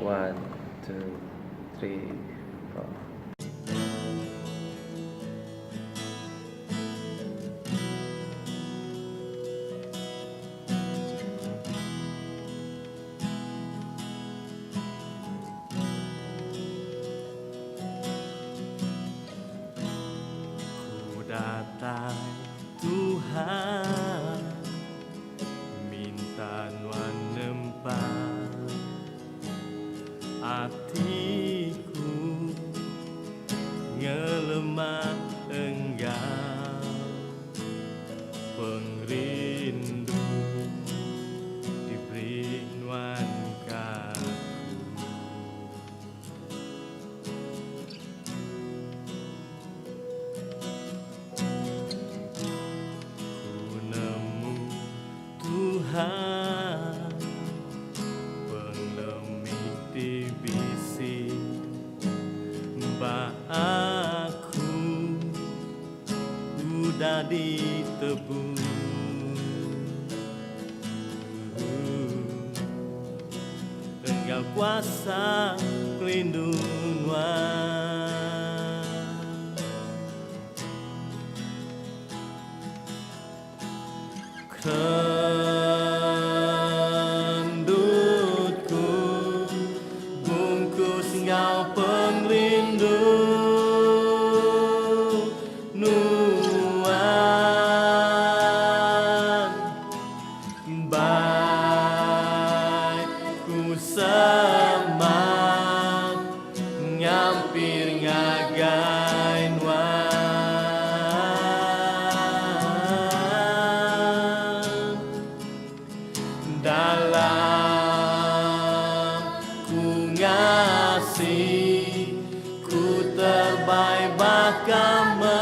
One, two, three, four. Ku datang Tuhan, minta Tuhan nempah hatiku, ngelemah Engkau, pengrindu diberi Tuhan kaku. Ku nemu Tuhan, pengemik di bisi mbak aku udah ditebus. Engkau kuasa pelindungan. Kendutku bungkus Engkau pelindung Nuan, baikku semak ngampir ngagai Nuan, dalam ku ngasih ku terbaik bakal menau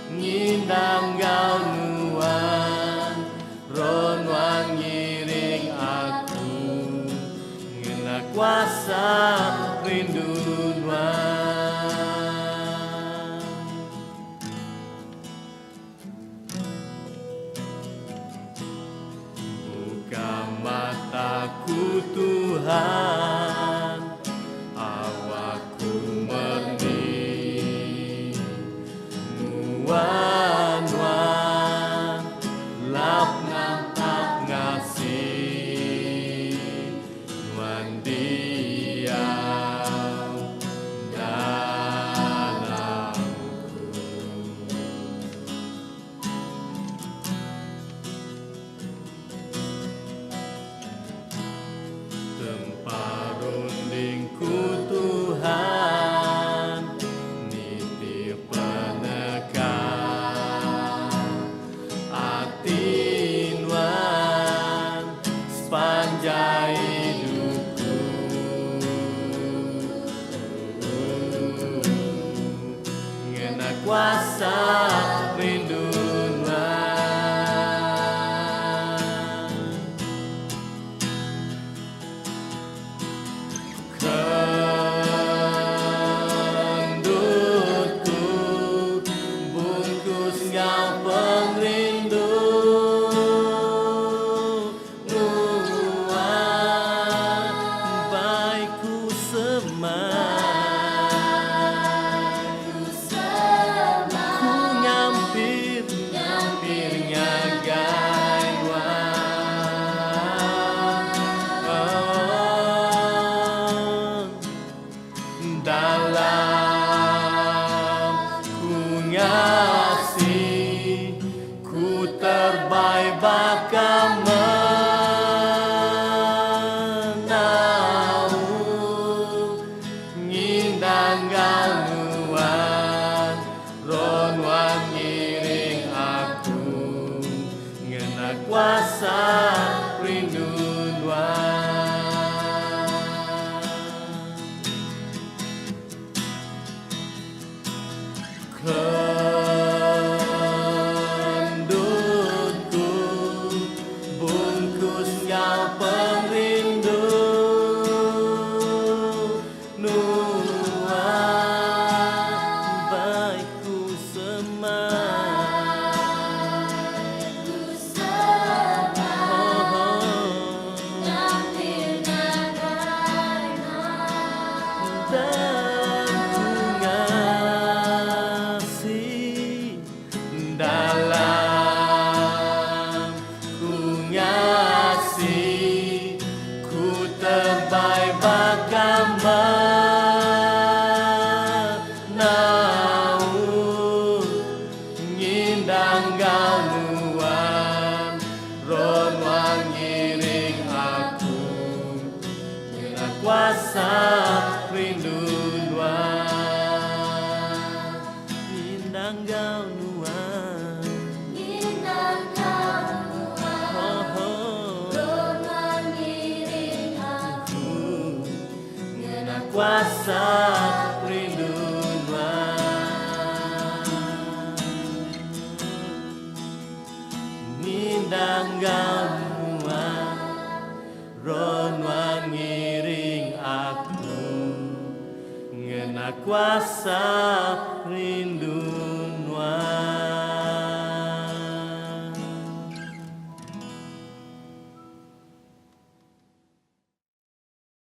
ngindang kau Nuan, ronwan ngiring aku ngena kuasa rindu Nuan. Buka mataku Tuhan, awakku merni Nuan, lap nampak ngasih Nuan diam dalamku. Tempat rundingku Tuhan, nitip penekan hati Nuan sepanjang hidupku. Ngena kuasa rindu Nuan. Kendutku bungkus Engkau pelindung Nuan, baikku semak ku ngampir ngagai Nuan, dalam ku ngasih ku terbaik bakal menau ngindang kau Nuan, ronwan ngiring aku ngena kuasa rindu Nuan. Kendutku bungkus Engkau pelindung Nuan, baikku semak kuasa rinduan Mindang gamuan ron wangiring aku ngena kuasa